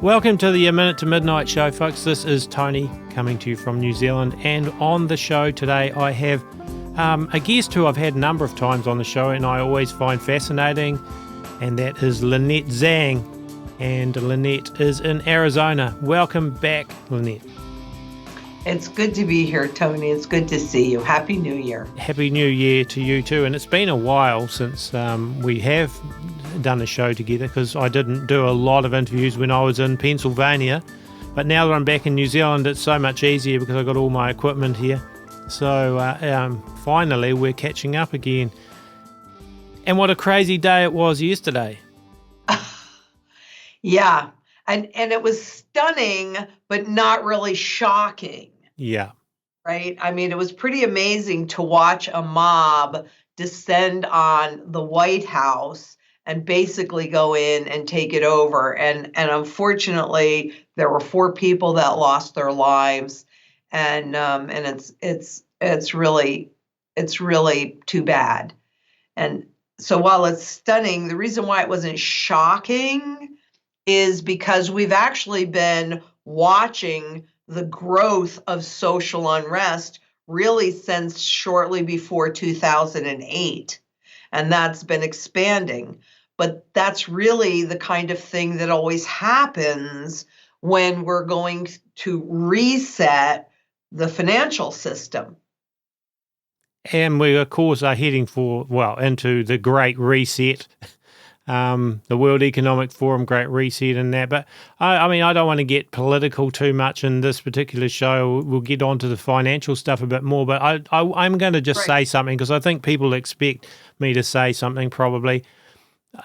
Welcome to the A Minute to Midnight show, folks. This is Tony coming to you from New Zealand, and on the show today I have a guest who I've had a number of times on the show and I always find fascinating, and that is Lynette Zang, and Lynette is in Arizona. Welcome back, Lynette. It's good to be here, Tony. It's good to see you. Happy New Year. Happy New Year to you too, and it's been a while since we have done a show together, because I didn't do a lot of interviews when I was in Pennsylvania, but now that I'm back in New Zealand it's so much easier because I've got all my equipment here. So finally we're catching up again, and what a crazy day it was yesterday. Yeah, and it was stunning but not really shocking. Yeah. Right? I mean, it was pretty amazing to watch a mob descend on the White House and basically go in and take it over. And unfortunately, there were 4 people that lost their lives, and it's really too bad. And so while it's stunning, the reason why it wasn't shocking is because we've actually been watching the growth of social unrest really since shortly before 2008. And that's been expanding. But that's really the kind of thing that always happens when we're going to reset the financial system. And we, of course, are heading into the Great Reset, the World Economic Forum Great Reset and that. But, I mean, I don't want to get political too much in this particular show. We'll get onto the financial stuff a bit more. But I'm going to just say something, because I think people expect me to say something probably.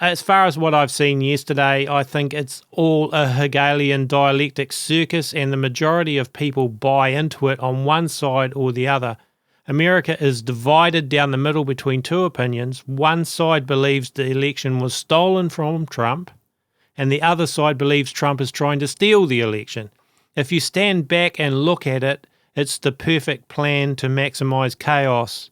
As far as what I've seen yesterday, I think it's all a Hegelian dialectic circus, and the majority of people buy into it on one side or the other. America is divided down the middle between 2 opinions. One side believes the election was stolen from Trump, and the other side believes Trump is trying to steal the election. If you stand back and look at it, it's the perfect plan to maximize chaos.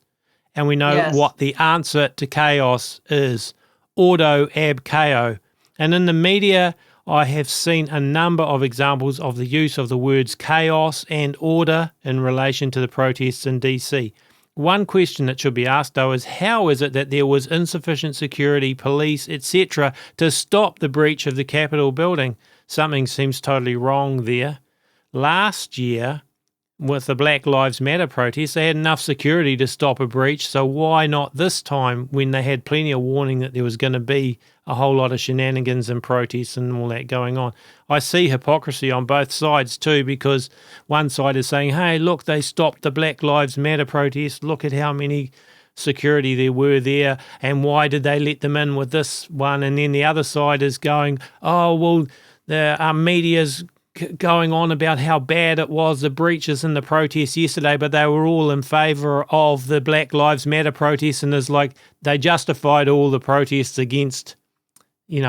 And we know what the answer to chaos is. Ordo ab chaos. And in the media, I have seen a number of examples of the use of the words chaos and order in relation to the protests in DC. One question that should be asked, though, is how is it that there was insufficient security, police, etc., to stop the breach of the Capitol building? Something seems totally wrong there. Last year, with the Black Lives Matter protests, they had enough security to stop a breach, so why not this time, when they had plenty of warning that there was going to be a whole lot of shenanigans and protests and all that going on? I see hypocrisy on both sides too, because one side is saying, hey, look, they stopped the Black Lives Matter protests, look at how many security there were there, and why did they let them in with this one? And then the other side is going, oh, well, the media's going on about how bad it was, the breaches in the protests yesterday, but they were all in favour of the Black Lives Matter protests, and it's like they justified all the protests against,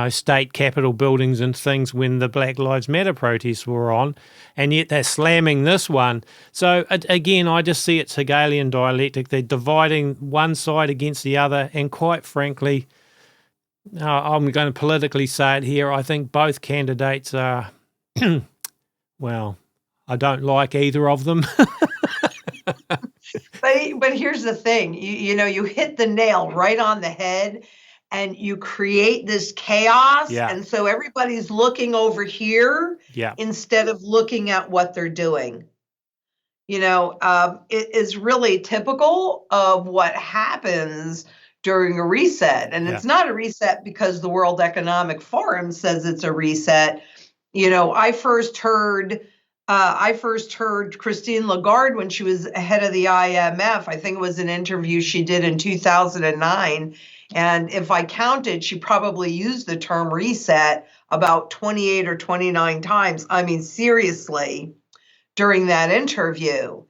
state capitol buildings and things when the Black Lives Matter protests were on, and yet they're slamming this one. So again, I just see it's Hegelian dialectic. They're dividing one side against the other, and quite frankly, I'm going to politically say it here, I think both candidates are well, I don't like either of them. But here's the thing, you hit the nail right on the head, and you create this chaos, and so everybody's looking over here instead of looking at what they're doing. It is really typical of what happens during a reset, and it's not a reset because the World Economic Forum says it's a reset. I first heard Christine Lagarde when she was head of the IMF. I think it was an interview she did in 2009. And if I counted, she probably used the term reset about 28 or 29 times. I mean, seriously, during that interview.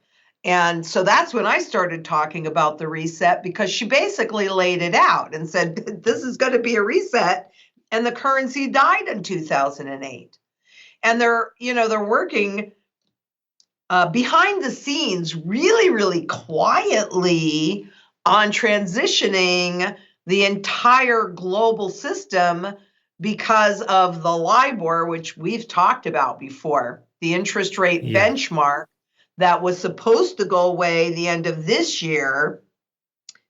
And so that's when I started talking about the reset, because she basically laid it out and said, this is going to be a reset. And the currency died in 2008. And they're working behind the scenes really, really quietly on transitioning the entire global system because of the LIBOR, which we've talked about before, the interest rate benchmark that was supposed to go away the end of this year,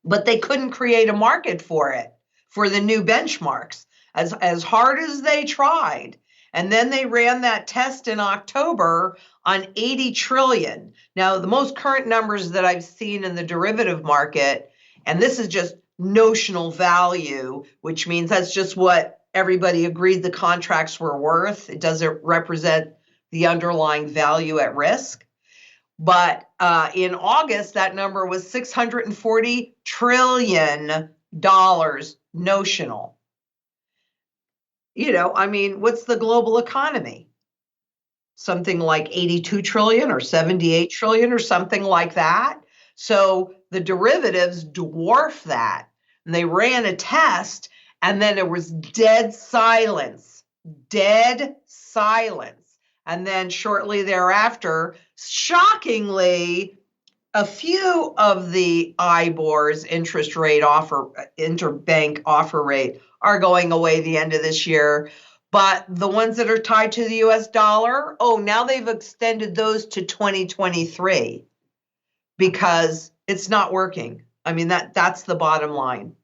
but they couldn't create a market for it, for the new benchmarks, as hard as they tried. And then they ran that test in October on 80 trillion. Now, the most current numbers that I've seen in the derivative market, and this is just notional value, which means that's just what everybody agreed the contracts were worth. It doesn't represent the underlying value at risk. But in August, that number was $640 trillion notional. I mean, what's the global economy? Something like 82 trillion or 78 trillion or something like that. So the derivatives dwarf that. And they ran a test, and then there was dead silence. And then shortly thereafter, shockingly, a few of the IBOR's interbank offer rate are going away the end of this year. But the ones that are tied to the US dollar, now they've extended those to 2023 because it's not working. I mean, that's the bottom line.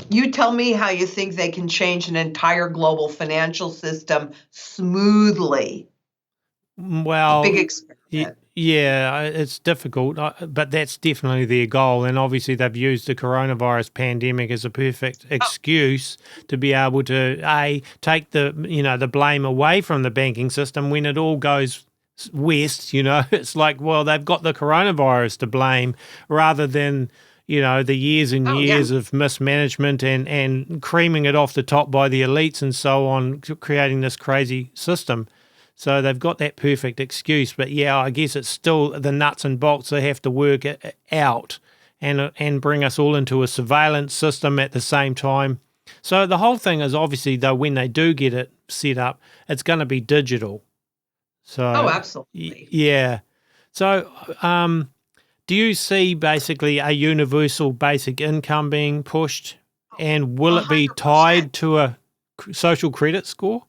You tell me how you think they can change an entire global financial system smoothly. Well, big experiment. Yeah, it's difficult, but that's definitely their goal. And obviously, they've used the coronavirus pandemic as a perfect excuse to be able to take the blame away from the banking system when it all goes west. It's like, well, they've got the coronavirus to blame rather than the years and years of mismanagement and creaming it off the top by the elites and so on, creating this crazy system. So they've got that perfect excuse. But, I guess it's still the nuts and bolts they have to work it out and bring us all into a surveillance system at the same time. So the whole thing is obviously, though, when they do get it set up, it's going to be digital. So absolutely. Yeah. So do you see basically a universal basic income being pushed, and will 100%. It be tied to a social credit score?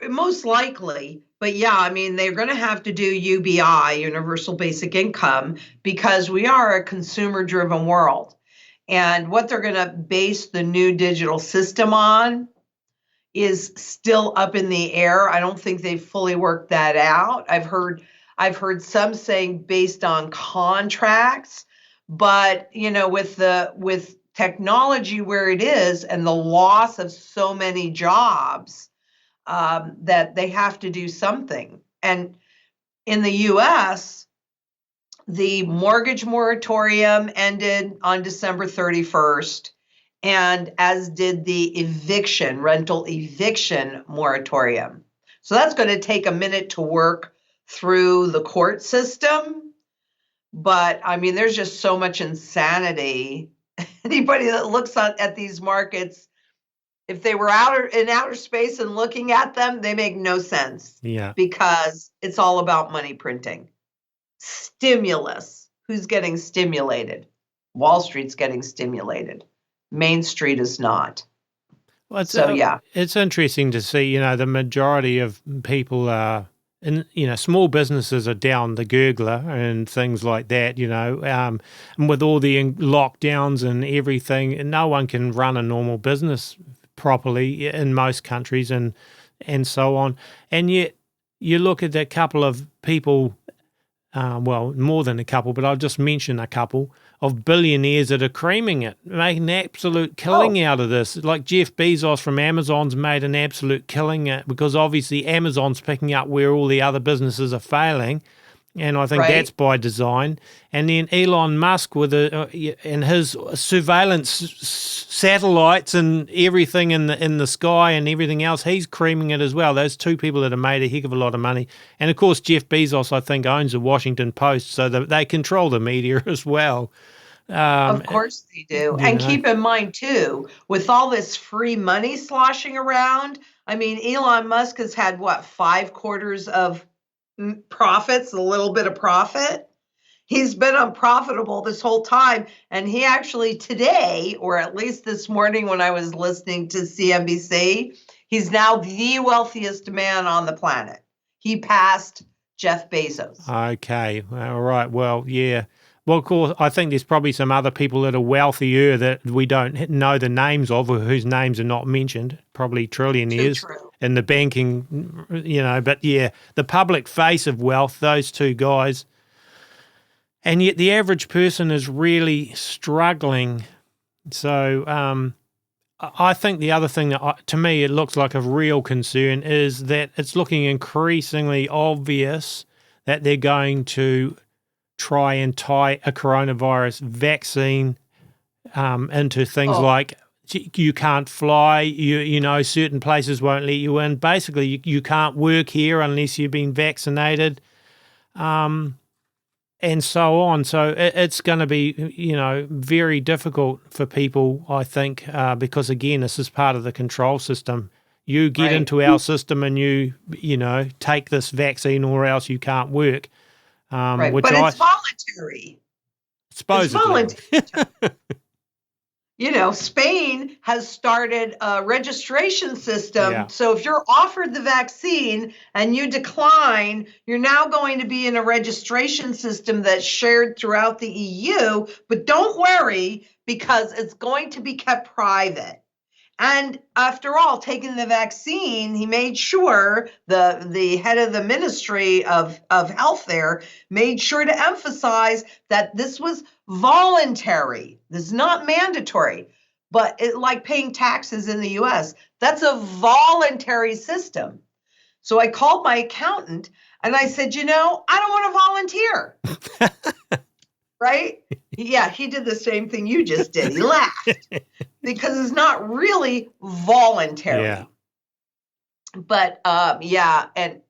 Most likely. But I mean, they're going to have to do UBI, Universal Basic Income, because we are a consumer-driven world. And what they're going to base the new digital system on is still up in the air. I don't think they've fully worked that out. I've heard some saying based on contracts, but with technology where it is and the loss of so many jobs, that they have to do something. And in the U.S., the mortgage moratorium ended on December 31st, and as did the rental eviction moratorium. So that's going to take a minute to work through the court system. But I mean, there's just so much insanity. Anybody that looks at these markets, if they were in outer space and looking at them, they make no sense. Yeah. Because it's all about money printing. Stimulus. Who's getting stimulated? Wall Street's getting stimulated. Main Street is not. Well, it's interesting to see, the majority of people are, small businesses are down the gurgler and things like that, and with all the lockdowns and everything, no one can run a normal business properly in most countries and so on. And yet you look at a couple of people, more than a couple, but I'll just mention a couple of billionaires that are creaming it, making an absolute killing out of this. Like Jeff Bezos from Amazon's made an absolute killing because obviously Amazon's picking up where all the other businesses are failing. And I think that's by design. And then Elon Musk and his surveillance satellites and everything in the sky and everything else, he's creaming it as well. Those two people that have made a heck of a lot of money. And of course, Jeff Bezos, I think, owns the Washington Post, so they control the media as well. Of course they do. And keep in mind, too, with all this free money sloshing around, I mean, Elon Musk has had, 5 quarters of profits, a little bit of profit. He's been unprofitable this whole time. And he actually today, or at least this morning when I was listening to CNBC, he's now the wealthiest man on the planet. He passed Jeff Bezos. Okay. All right. Well, yeah. Well, of course, I think there's probably some other people that are wealthier that we don't know the names of, or whose names are not mentioned, probably trillionaires in the banking, but yeah, the public face of wealth, those two guys. And yet the average person is really struggling. So I think the other thing that, to me, it looks like a real concern is that it's looking increasingly obvious that they're going to try and tie a coronavirus vaccine into things like you can't fly, certain places won't let you in. Basically, you can't work here unless you've been vaccinated. And so on. So it's going to be, very difficult for people, I think, because, again, this is part of the control system. You get into our system and you take this vaccine or else you can't work. But it's voluntary. Supposedly. It's voluntary. Spain has started a registration system. Yeah. So if you're offered the vaccine and you decline, you're now going to be in a registration system that's shared throughout the EU. But don't worry, because it's going to be kept private. And after all, taking the vaccine, he made sure, the head of the Ministry of Health there made sure to emphasize that this was voluntary. This is not mandatory, but like paying taxes in the US, that's a voluntary system. So I called my accountant and I said, I don't want to volunteer. Right? Yeah, he did the same thing you just did. He laughed because it's not really voluntary. Yeah. But and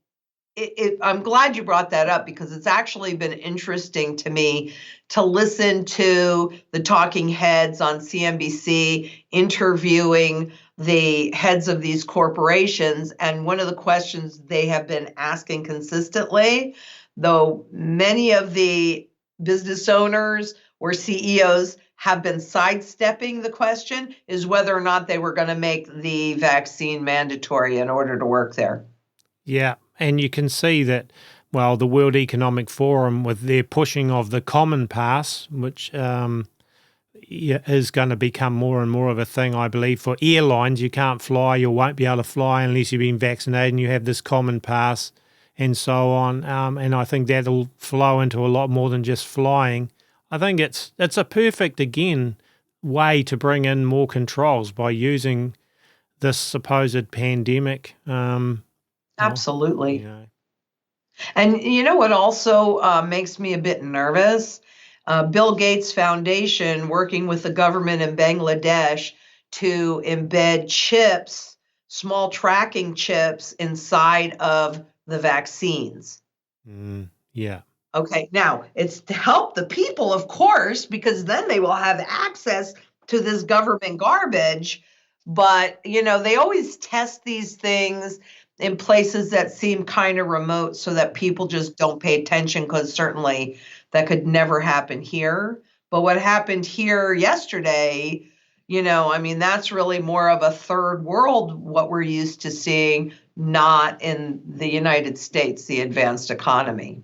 I'm glad you brought that up because it's actually been interesting to me to listen to the talking heads on CNBC interviewing the heads of these corporations. And one of the questions they have been asking consistently, though many of the business owners or CEOs have been sidestepping the question, is whether or not they were going to make the vaccine mandatory in order to work there. Yeah, and you can see that, well, the World Economic Forum, with their pushing of the Common Pass, which is going to become more and more of a thing, I believe, for airlines. You can't fly, you won't be able to fly unless you've been vaccinated and you have this Common Pass and so on. And I think that'll flow into a lot more than just flying. I think it's a perfect, again, way to bring in more controls by using this supposed pandemic. Absolutely. And what also makes me a bit nervous? Bill Gates Foundation working with the government in Bangladesh to embed chips, small tracking chips inside of the vaccines. Yeah. Okay, now it's to help the people, of course, because then they will have access to this government garbage. But, they always test these things in places that seem kind of remote so that people just don't pay attention, because certainly that could never happen here. But what happened here yesterday, that's really more of a third world, what we're used to seeing, not in the United States, the advanced economy.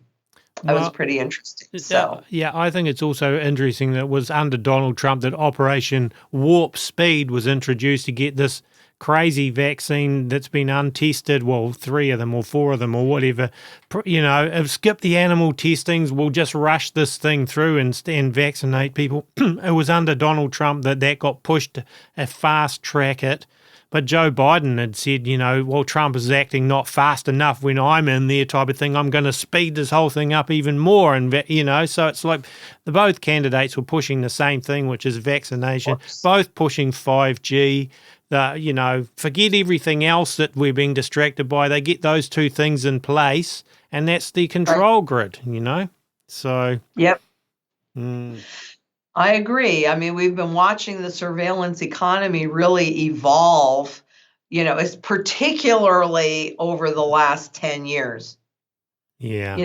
That was pretty interesting. So yeah, I think it's also interesting that it was under Donald Trump that Operation Warp Speed was introduced to get this crazy vaccine that's been untested. Well, 3 of them or 4 of them or whatever. Skip the animal testings. We'll just rush this thing through and vaccinate people. It was under Donald Trump that got pushed a fast track it. But Joe Biden had said, Trump is acting not fast enough when I'm in there type of thing. I'm going to speed this whole thing up even more. And, so it's like both candidates were pushing the same thing, which is vaccination, both pushing 5G. Forget everything else that we're being distracted by. They get those 2 things in place, and that's the control grid, So. Yep. I agree. I mean, we've been watching the surveillance economy really evolve, it's particularly over the last 10 years. Yeah.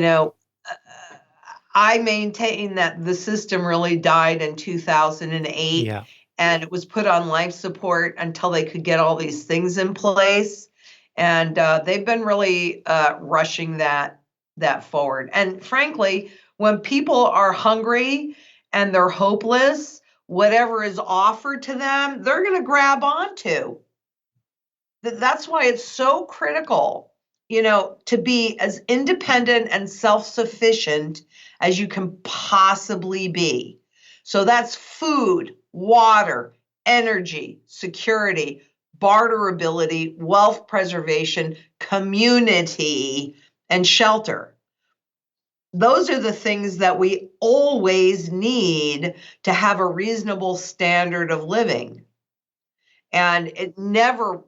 I maintain that the system really died in 2008, Yeah. and it was put on life support until they could get all these things in place. And they've been really rushing that forward. And frankly, when people are hungry and they're hopeless, whatever is offered to them, they're going to grab onto. That's why it's so critical, to be as independent and self-sufficient as you can possibly be. So that's food, water, energy, security, barterability, wealth preservation, community, and shelter. Those are the things that we always need to have a reasonable standard of living. And it never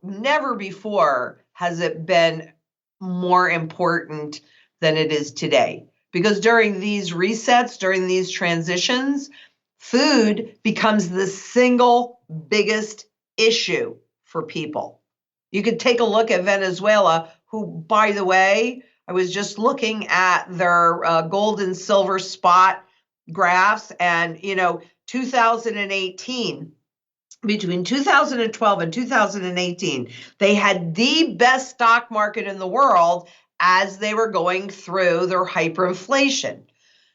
before has it been more important than it is today. Because during these resets, during these transitions, food becomes the single biggest issue for people. You could take a look at Venezuela, who, by the way, I was just looking at their gold and silver spot graphs, and 2018, between 2012 and 2018, they had the best stock market in the world as they were going through their hyperinflation.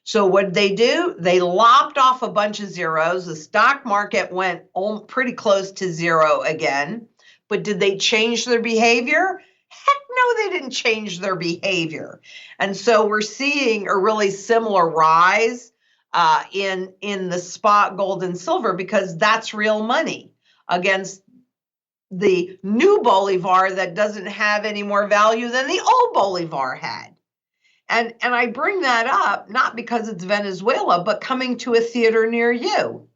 So what did they do? They lopped off a bunch of zeros. The stock market went pretty close to zero again. But did they change their behavior? Heck no, they didn't change their behavior. And so we're seeing a really similar rise in the spot gold and silver, because that's real money against the new Bolivar that doesn't have any more value than the old Bolivar had. And I bring that up not because it's Venezuela, but coming to a theater near you.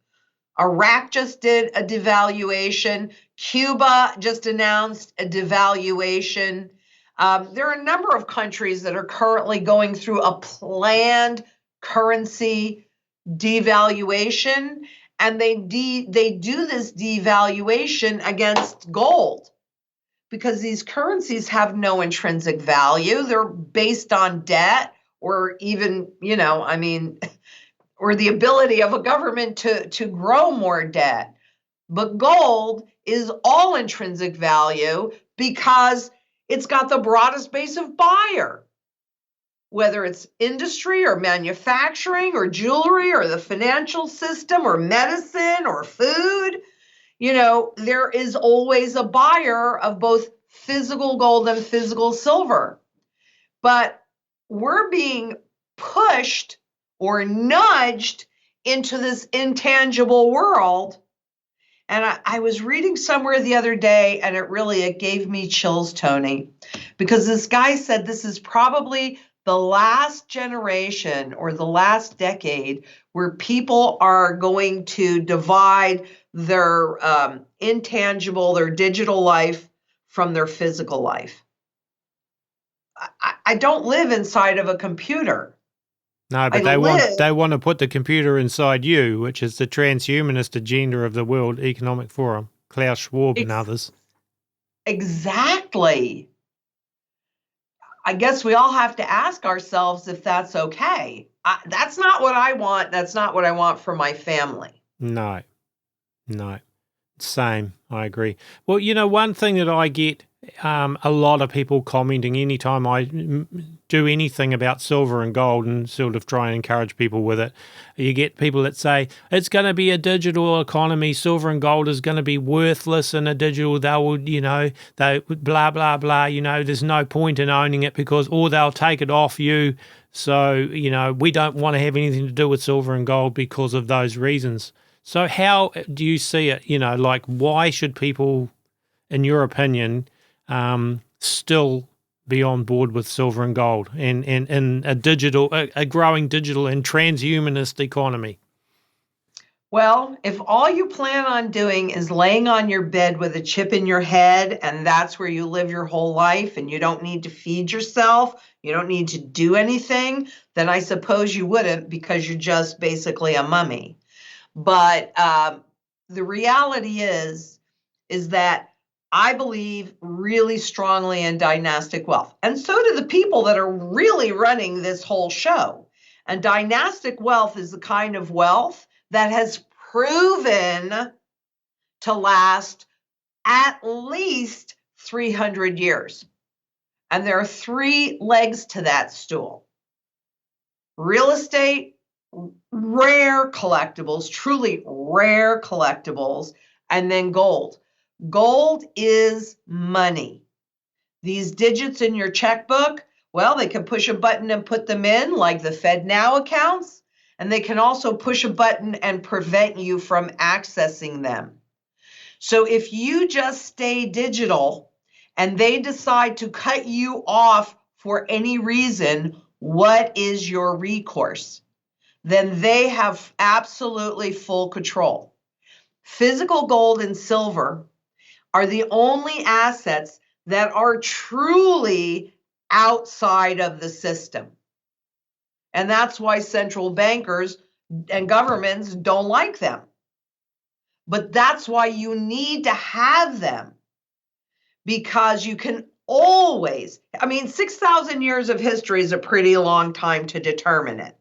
Iraq just did a devaluation. Cuba just announced a devaluation. There are a number of countries that are currently going through a planned currency devaluation, and they do this devaluation against gold because these currencies have no intrinsic value. They're based on debt, or even, or the ability of a government to grow more debt. But gold is all intrinsic value because it's got the broadest base of buyer. Whether it's industry or manufacturing or jewelry or the financial system or medicine or food, there is always a buyer of both physical gold and physical silver. But we're being pushed or nudged into this intangible world. And I was reading somewhere the other day, and it gave me chills, Tony, because this guy said this is probably the last generation or the last decade where people are going to divide their intangible, their digital life from their physical life. I don't live inside of a computer. No, but they want to put the computer inside you, which is the transhumanist agenda of the World Economic Forum, Klaus Schwab and others. Exactly. I guess we all have to ask ourselves if that's okay. That's not what I want. That's not what I want for my family. No. Same. I agree. Well, one thing that I get a lot of people commenting anytime I do anything about silver and gold and sort of try and encourage people with it, you get people that say, it's going to be a digital economy, silver and gold is going to be worthless in a digital, they blah, blah, blah, there's no point in owning it or they'll take it off you. So, we don't want to have anything to do with silver and gold because of those reasons. So how do you see it? Why should people, in your opinion, still be on board with silver and gold and a growing digital and transhumanist economy? Well, if all you plan on doing is laying on your bed with a chip in your head and that's where you live your whole life and you don't need to feed yourself, you don't need to do anything, then I suppose you wouldn't, because you're just basically a mummy. But the reality is that I believe really strongly in dynastic wealth. And so do the people that are really running this whole show. And dynastic wealth is the kind of wealth that has proven to last at least 300 years. And there are 3 legs to that stool: real estate, rare collectibles, truly rare collectibles, and then gold. Gold is money. These digits in your checkbook, well, they can push a button and put them in, like the FedNow accounts, and they can also push a button and prevent you from accessing them. So if you just stay digital and they decide to cut you off for any reason, what is your recourse? Then they have absolutely full control. Physical gold and silver are the only assets that are truly outside of the system. And that's why central bankers and governments don't like them. But that's why you need to have them, because you can always, 6,000 years of history is a pretty long time to determine it.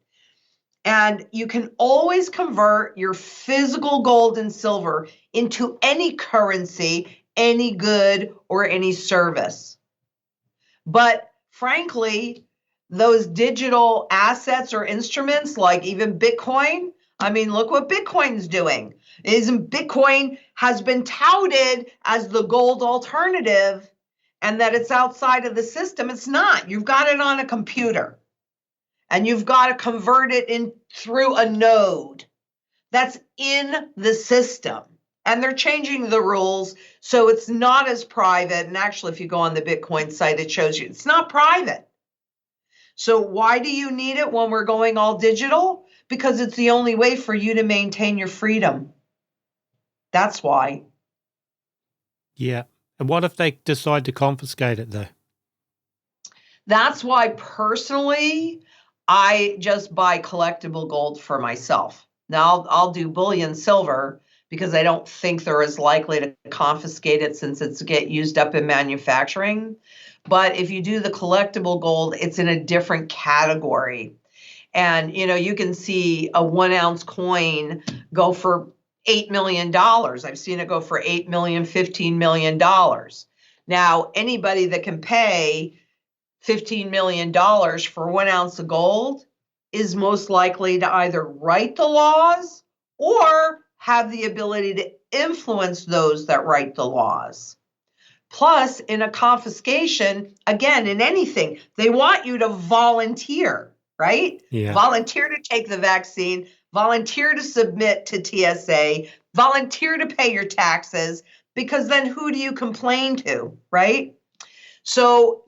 And you can always convert your physical gold and silver into any currency, any good, or any service. But frankly, those digital assets or instruments, like even Bitcoin, look what Bitcoin's doing. Bitcoin has been touted as the gold alternative, and that it's outside of the system. It's not. You've got it on a computer, and you've got to convert it in through a node that's in the system. And they're changing the rules, so it's not as private. And actually, if you go on the Bitcoin site, it shows you it's not private. So why do you need it when we're going all digital? Because it's the only way for you to maintain your freedom. That's why. Yeah. And what if they decide to confiscate it, though? That's why, personally, I just buy collectible gold for myself. Now, I'll do bullion silver because I don't think they're as likely to confiscate it since it's get used up in manufacturing. But if you do the collectible gold, it's in a different category. And, you can see a 1 ounce coin go for $8 million. I've seen it go for $8 million, $15 million. Now, anybody that can pay $15 million for 1 ounce of gold is most likely to either write the laws or have the ability to influence those that write the laws. Plus, in a confiscation, again, in anything, they want you to volunteer, right? Yeah. Volunteer to take the vaccine, volunteer to submit to TSA, volunteer to pay your taxes, because then who do you complain to, right? So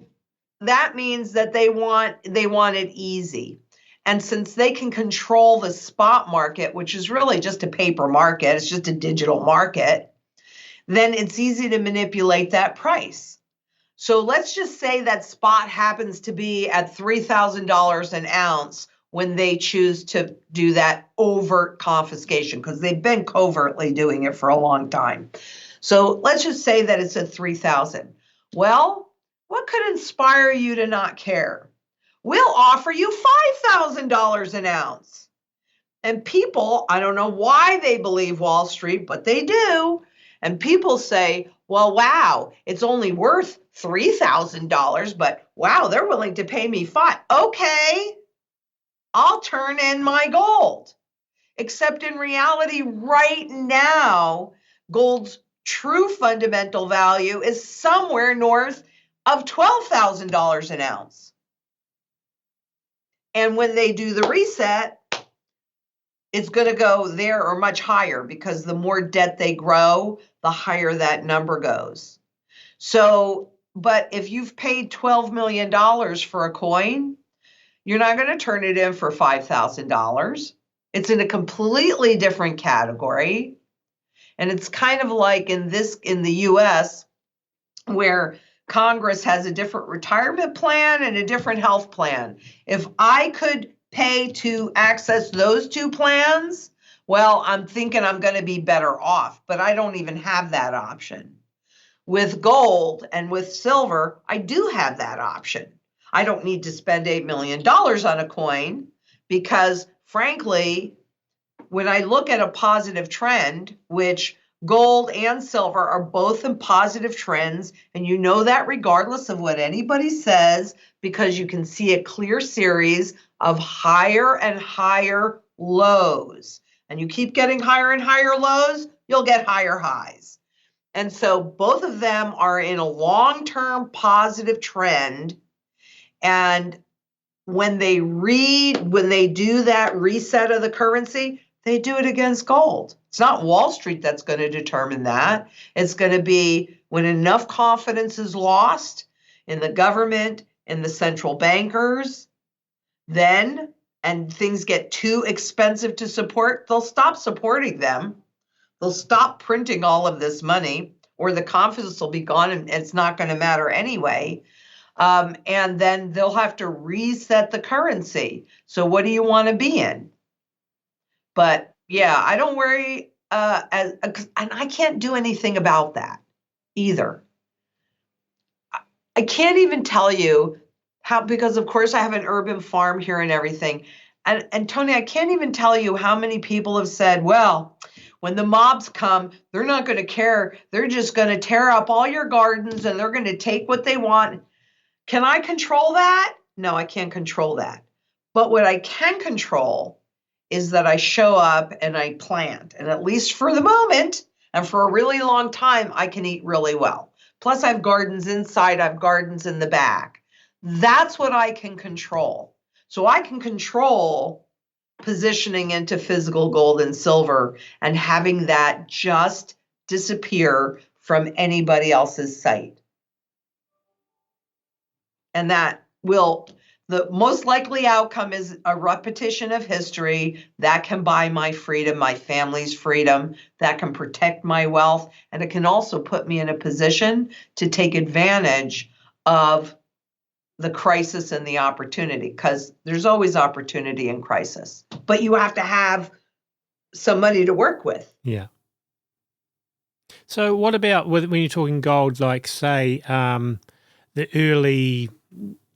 that means that they want it easy. And since they can control the spot market, which is really just a paper market, it's just a digital market, then it's easy to manipulate that price. So let's just say that spot happens to be at $3,000 an ounce when they choose to do that overt confiscation, because they've been covertly doing it for a long time. So let's just say that it's at $3,000. Well, what could inspire you to not care? We'll offer you $5,000 an ounce. And people, I don't know why they believe Wall Street, but they do. And people say, well, wow, it's only worth $3,000, but wow, they're willing to pay me $5,000. Okay, I'll turn in my gold. Except in reality, right now, gold's true fundamental value is somewhere north of $12,000 an ounce. And when they do the reset, it's going to go there or much higher, because the more debt they grow, the higher that number goes. So, but if you've paid $12 million for a coin, you're not going to turn it in for $5,000. It's in a completely different category. And it's kind of like in the US, where Congress has a different retirement plan and a different health plan. If I could pay to access those two plans, well, I'm thinking I'm going to be better off, but I don't even have that option. With gold and with silver, I do have that option. I don't need to spend $8 million on a coin, because frankly, when I look at a positive trend, which gold and silver are both in positive trends, and you know that regardless of what anybody says, because you can see a clear series of higher and higher lows. And you keep getting higher and higher lows, you'll get higher highs. And so both of them are in a long-term positive trend. And when they do that reset of the currency, they do it against gold. It's not Wall Street that's going to determine that. It's going to be when enough confidence is lost in the government, in the central bankers, then, and things get too expensive to support, they'll stop supporting them. They'll stop printing all of this money, or the confidence will be gone and it's not going to matter anyway. And then they'll have to reset the currency. So what do you want to be in? But yeah, I don't worry, and I can't do anything about that either. I can't even tell you how, because of course I have an urban farm here and everything. And Tony, I can't even tell you how many people have said, well, when the mobs come, they're not going to care. They're just going to tear up all your gardens and they're going to take what they want. Can I control that? No, I can't control that. But what I can control is that I show up and I plant. And at least for the moment, and for a really long time, I can eat really well. Plus, I have gardens inside, I have gardens in the back. That's what I can control. So I can control positioning into physical gold and silver and having that just disappear from anybody else's sight. And that will, the most likely outcome is a repetition of history that can buy my freedom, my family's freedom, that can protect my wealth, and it can also put me in a position to take advantage of the crisis and the opportunity, because there's always opportunity in crisis, but you have to have some money to work with. Yeah. So what about when you're talking gold, like say the early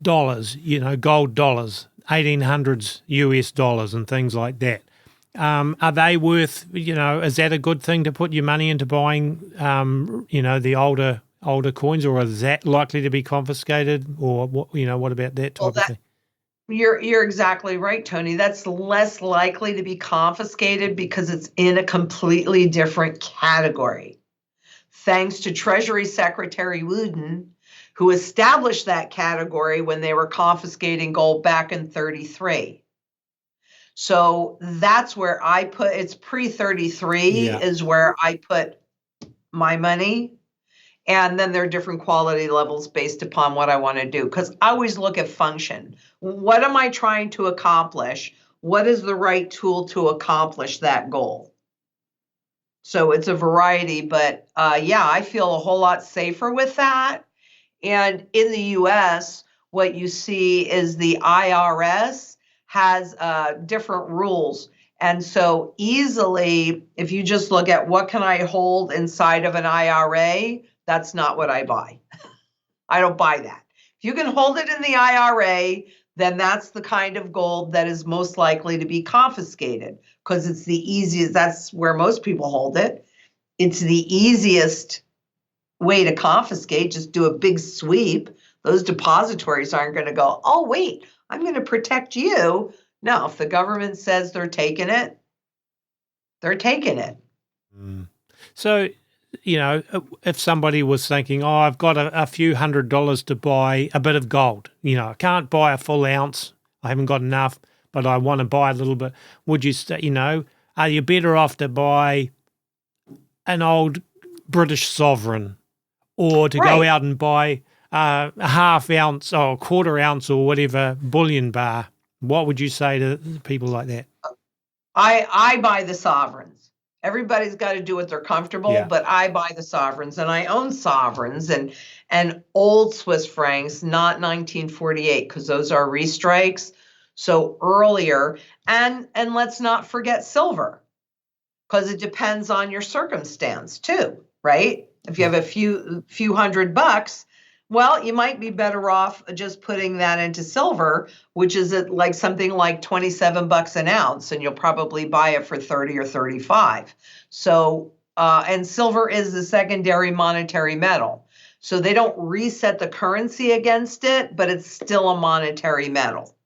dollars, gold dollars, 1800s US dollars and things like that? Are they worth, is that a good thing to put your money into buying, the older coins, or is that likely to be confiscated, or what about that type of thing? You're exactly right, Tony. That's less likely to be confiscated because it's in a completely different category. Thanks to Treasury Secretary Wooden, who established that category when they were confiscating gold back in 1933. So that's where I put, it's pre-33 is where I put my money. And then there are different quality levels based upon what I want to do. Because I always look at function. What am I trying to accomplish? What is the right tool to accomplish that goal? So it's a variety, but I feel a whole lot safer with that. And in the US, what you see is the IRS has different rules. And so easily, if you just look at what can I hold inside of an IRA, that's not what I buy. I don't buy that. If you can hold it in the IRA, then that's the kind of gold that is most likely to be confiscated, because it's the easiest, that's where most people hold it. It's the easiest way to confiscate, just do a big sweep. Those depositories aren't going to go, oh, wait, I'm going to protect you. No, if the government says they're taking it, they're taking it. So, if somebody was thinking, oh, I've got a few $100s to buy a bit of gold, I can't buy a full ounce, I haven't got enough, but I want to buy a little bit. Would you, are you better off to buy an old British sovereign, or to go out and buy a half ounce or a quarter ounce or whatever bullion bar? What would you say to people like that? I buy the sovereigns. Everybody's got to do what they're comfortable, but I buy the sovereigns, and I own sovereigns and old Swiss francs, not 1948, because those are restrikes. So earlier, and let's not forget silver, because it depends on your circumstance too, right? If you have a few $100, Well, you might be better off just putting that into silver, which is at like something like 27 bucks an ounce, and you'll probably buy it for 30 or 35. So, and silver is the secondary monetary metal. So they don't reset the currency against it, but it's still a monetary metal.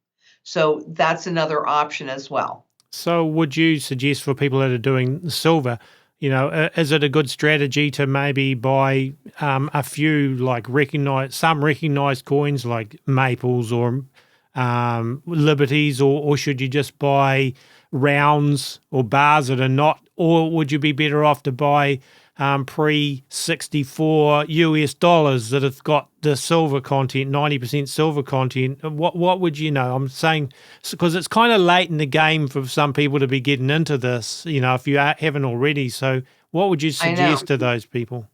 So that's another option as well. So would you suggest for people that are doing silver, is it a good strategy to maybe buy a few like recognized coins like maples or liberties, or should you just buy rounds or bars that are not, or would you be better off to buy pre-64 US dollars that have got the silver content, 90% silver content? What would you know? I'm saying because it's kind of late in the game for some people to be getting into this, if you haven't already. So what would you suggest to those people?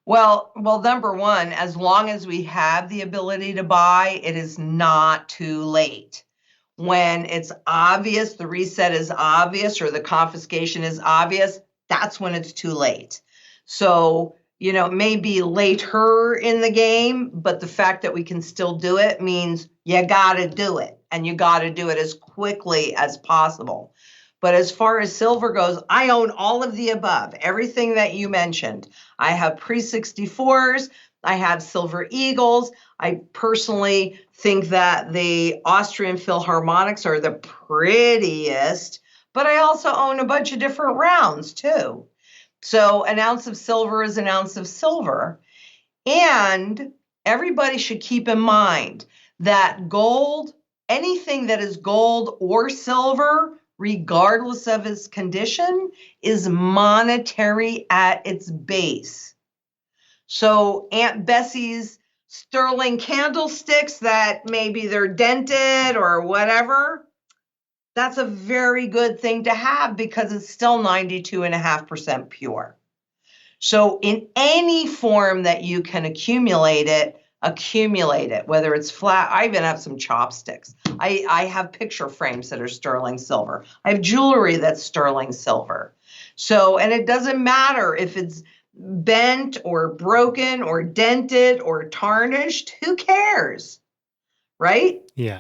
Well, number one, as long as we have the ability to buy, it is not too late. When it's obvious, the reset is obvious, or the confiscation is obvious, that's when it's too late. So, it may be later in the game, but the fact that we can still do it means you got to do it, and you got to do it as quickly as possible. But as far as silver goes, I own all of the above, everything that you mentioned. I have pre-64s, I have silver eagles. I personally think that the Austrian Philharmonics are the prettiest, but I also own a bunch of different rounds too. So an ounce of silver is an ounce of silver. And everybody should keep in mind that gold, anything that is gold or silver, regardless of its condition, is monetary at its base. So Aunt Bessie's sterling candlesticks that maybe they're dented or whatever, that's a very good thing to have because it's still 92.5% pure. So in any form that you can accumulate it, whether it's flat. I even have some chopsticks. I have picture frames that are sterling silver. I have jewelry that's sterling silver. So, and it doesn't matter if it's bent or broken or dented or tarnished, who cares? Right? Yeah.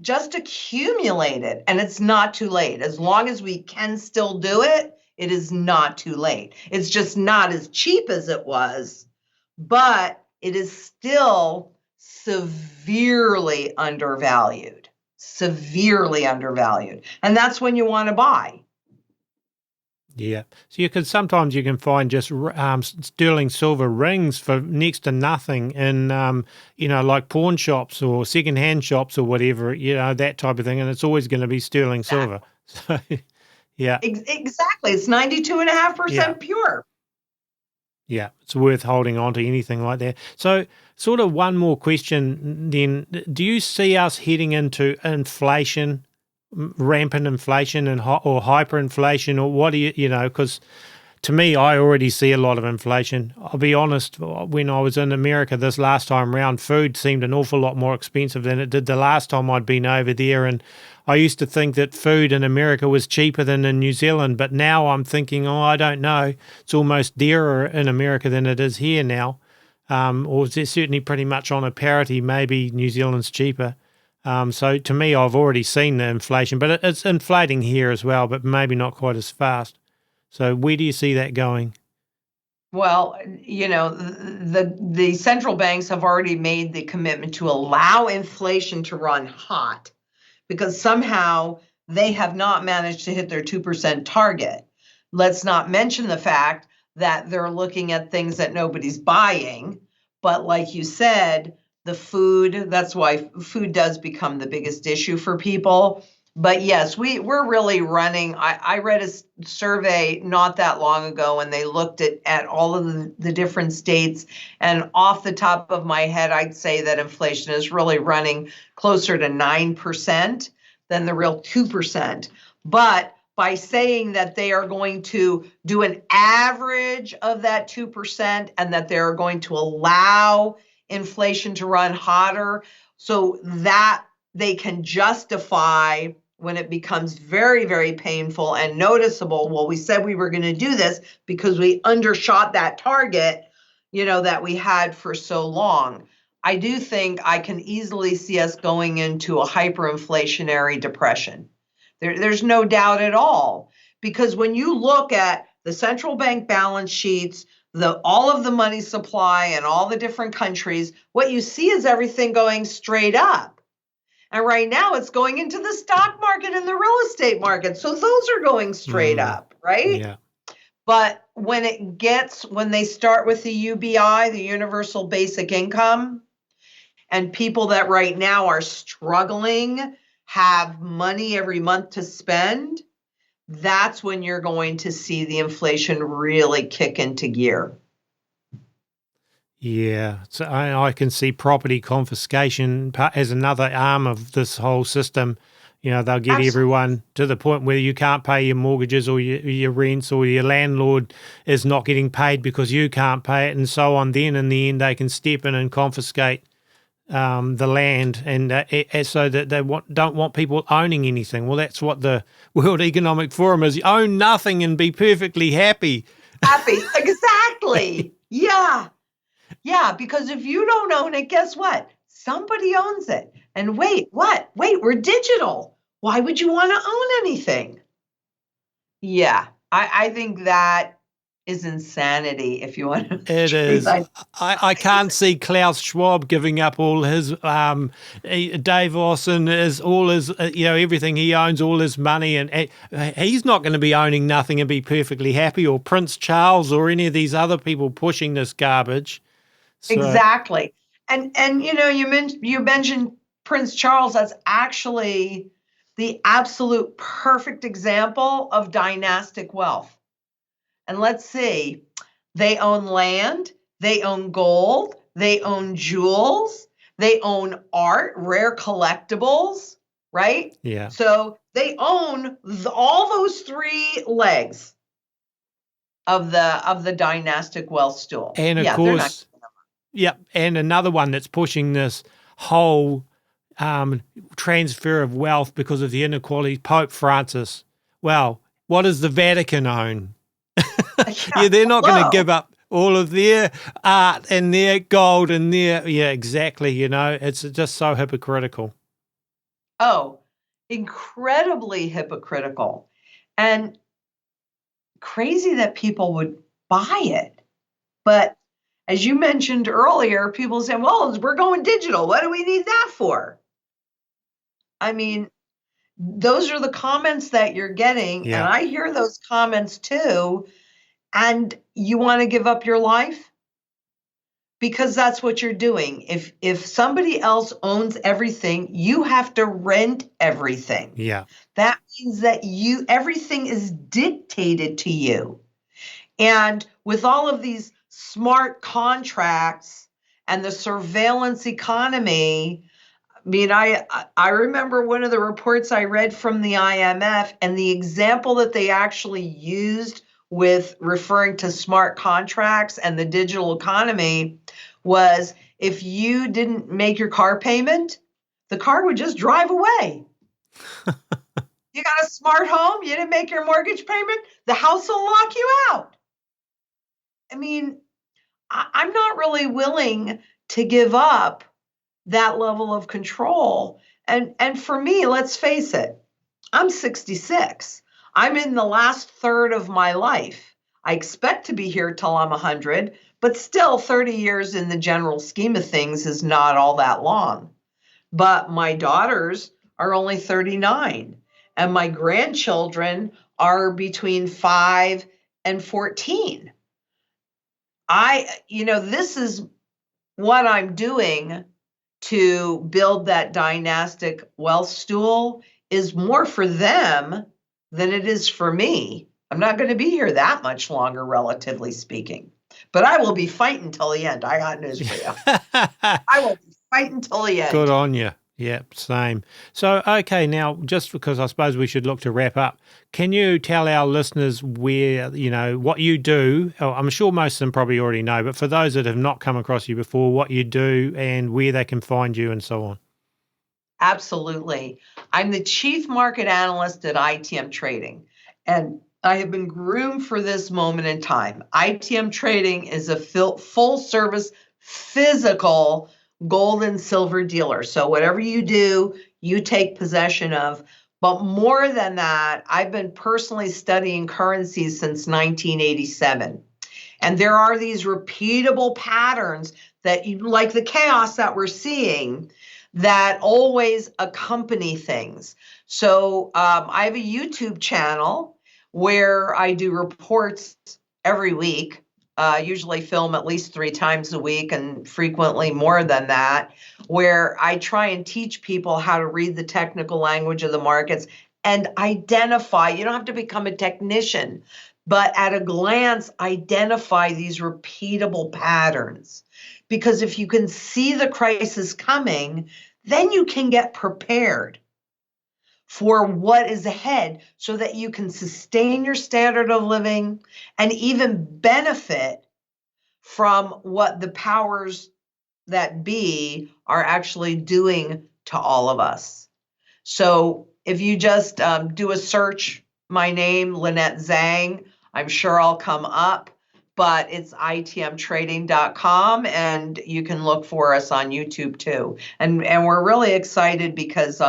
Just accumulate it, and it's not too late. As long as we can still do it, it is not too late. It's just not as cheap as it was, but it is still severely undervalued. And that's when you want to buy. Yeah. So sometimes you can find just sterling silver rings for next to nothing in, like pawn shops or secondhand shops or whatever, that type of thing. And it's always going to be sterling silver. So, yeah. Exactly. It's 92.5% pure. Yeah. It's worth holding on to anything like that. So sort of one more question then. Do you see us heading into inflation, rampant inflation or hyperinflation, or what do you, because to me, I already see a lot of inflation. I'll be honest, when I was in America this last time round, food seemed an awful lot more expensive than it did the last time I'd been over there. And I used to think that food in America was cheaper than in New Zealand, but now I'm thinking, I don't know. It's almost dearer in America than it is here now. Or it's certainly pretty much on a parity. Maybe New Zealand's cheaper. So to me, I've already seen the inflation, but it's inflating here as well, but maybe not quite as fast. So where do you see that going? Well, the central banks have already made the commitment to allow inflation to run hot because somehow they have not managed to hit their 2% target. Let's not mention the fact that they're looking at things that nobody's buying. But like you said, the food, that's why food does become the biggest issue for people. But yes, we're really running. I read a survey not that long ago, and they looked at all of the different states. And off the top of my head, I'd say that inflation is really running closer to 9% than the real 2%. But by saying that they are going to do an average of that 2% and that they're going to allow inflation to run hotter so that they can justify when it becomes very, very painful and noticeable. Well, we said we were going to do this because we undershot that target. that we had for so long. I do think I can easily see us going into a hyperinflationary depression. There's no doubt at all. Because when you look at the central bank balance sheets, all of the money supply in all the different countries, what you see is everything going straight up. And right now it's going into the stock market and the real estate market. So those are going straight up, right? Yeah. But when they start with the UBI, the universal basic income, and people that right now are struggling have money every month to spend, that's when you're going to see the inflation really kick into gear. Yeah, so I can see property confiscation as another arm of this whole system. They'll get Absolutely. everyone to the point where you can't pay your mortgages or your rents, or your landlord is not getting paid because you can't pay it, and so on. Then in the end, they can step in and confiscate the land, and so that they don't want people owning anything. Well, that's what the World Economic Forum is: own nothing and be perfectly happy. Happy, exactly. Yeah. Yeah, because if you don't own it, guess what? Somebody owns it. And wait, what? Wait, we're digital. Why would you want to own anything? Yeah, I think that is insanity, if you want to. It is. I can't see Klaus Schwab giving up all his Davos and all his everything he owns, all his money, and he's not going to be owning nothing and be perfectly happy, or Prince Charles or any of these other people pushing this garbage. So. Exactly. And you mentioned Prince Charles. That's actually the absolute perfect example of dynastic wealth. And let's see, they own land, they own gold, they own jewels, they own art, rare collectibles, right? Yeah. So they own all those three legs of the dynastic wealth stool. And of course, and another one that's pushing this whole transfer of wealth because of the inequality, Pope Francis. Well, what does the Vatican own? Yeah, they're not going to give up all of their art and their gold and their, exactly, it's just so hypocritical. Oh, incredibly hypocritical. And crazy that people would buy it. But as you mentioned earlier, people say, well, we're going digital. What do we need that for? I mean, those are the comments that you're getting. Yeah. And I hear those comments too. And you want to give up your life? Because that's what you're doing. If somebody else owns everything, you have to rent everything. Yeah. That means that everything is dictated to you. And with all of these smart contracts and the surveillance economy, I mean, I remember one of the reports I read from the IMF, and the example that they actually used with referring to smart contracts and the digital economy was, if you didn't make your car payment, the car would just drive away. You got a smart home, you didn't make your mortgage payment, the house will lock you out. I mean, I'm not really willing to give up that level of control. And for me, let's face it, I'm 66. I'm in the last third of my life. I expect to be here till I'm 100, but still 30 years in the general scheme of things is not all that long. But my daughters are only 39, and my grandchildren are between 5 and 14. This is what I'm doing to build that dynastic wealth stool is more for them than it is for me. I'm not going to be here that much longer, relatively speaking. But I will be fighting till the end. I got news for you. I will be fighting till the end. Good on you. Yeah, same. So, okay, now, just because I suppose we should look to wrap up, can you tell our listeners where, what you do? Oh, I'm sure most of them probably already know, but for those that have not come across you before, what you do and where they can find you and so on. Absolutely. I'm the chief market analyst at ITM Trading. And I have been groomed for this moment in time. ITM Trading is a full service physical gold and silver dealer. So whatever you do, you take possession of. But more than that, I've been personally studying currencies since 1987. And there are these repeatable patterns that, like the chaos that we're seeing, that always accompany things. So I have a YouTube channel where I do reports every week, usually film at least 3 times a week and frequently more than that, where I try and teach people how to read the technical language of the markets and identify. You don't have to become a technician, but at a glance, identify these repeatable patterns. Because if you can see the crisis coming, then you can get prepared for what is ahead so that you can sustain your standard of living and even benefit from what the powers that be are actually doing to all of us. So if you just do a search, my name, Lynette Zang, I'm sure I'll come up, but it's itmtrading.com, and you can look for us on YouTube too. And we're really excited because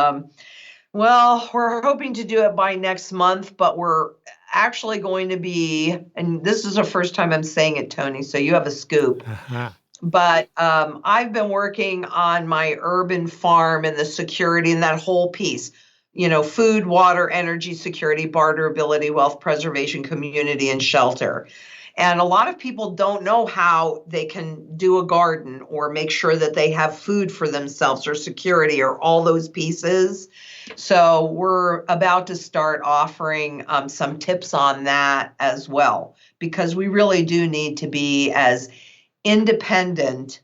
well, we're hoping to do it by next month, but we're actually going to be, and this is the first time I'm saying it, Tony, so you have a scoop. Uh-huh. But I've been working on my urban farm and the security and that whole piece, food, water, energy security, barterability, wealth preservation, community, and shelter. And a lot of people don't know how they can do a garden or make sure that they have food for themselves or security or all those pieces. So we're about to start offering some tips on that as well, because we really do need to be as independent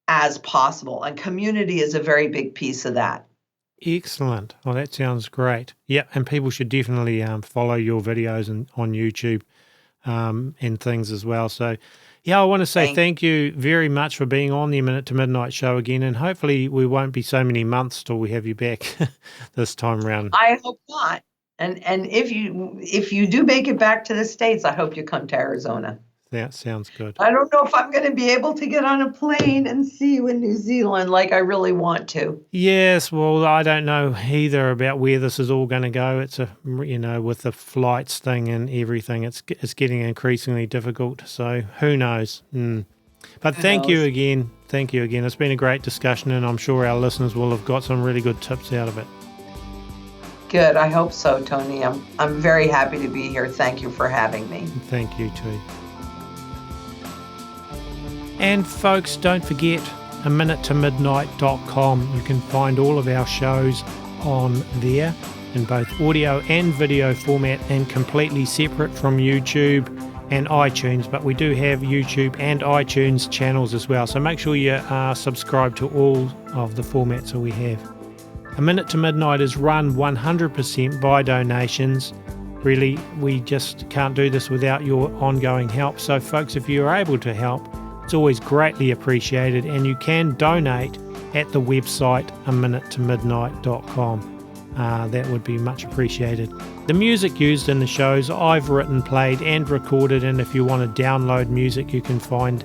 as possible. And community is a very big piece of that. Excellent. Well, that sounds great. Yeah, and people should definitely follow your videos on YouTube and things as well. So, yeah, I want to say thank you very much for being on the A Minute to Midnight show again, and hopefully we won't be so many months till we have you back this time around. I hope not. And if you do make it back to the States, I hope you come to Arizona. That sounds good. I don't know if I'm going to be able to get on a plane and see you in New Zealand like I really want to. Yes, well, I don't know either about where this is all going to go. It's with the flights thing and everything, it's getting increasingly difficult. So who knows? But thank you again. Thank you again. It's been a great discussion, and I'm sure our listeners will have got some really good tips out of it. Good. I hope so, Tony. I'm very happy to be here. Thank you for having me. Thank you too. And folks, don't forget AMinuteToMidnite.com. You can find all of our shows on there in both audio and video format and completely separate from YouTube and iTunes. But we do have YouTube and iTunes channels as well. So make sure you are subscribed to all of the formats that we have. A Minute to Midnight is run 100% by donations. Really, we just can't do this without your ongoing help. So folks, if you are able to help, it's always greatly appreciated, and you can donate at the website aminutetomidnight.com. That would be much appreciated. The music used in the shows I've written, played and recorded, and if you want to download music, you can find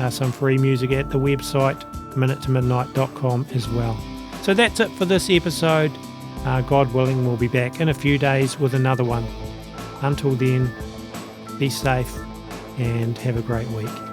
some free music at the website aminutetomidnight.com as well. So that's it for this episode. God willing, we'll be back in a few days with another one. Until then, be safe and have a great week.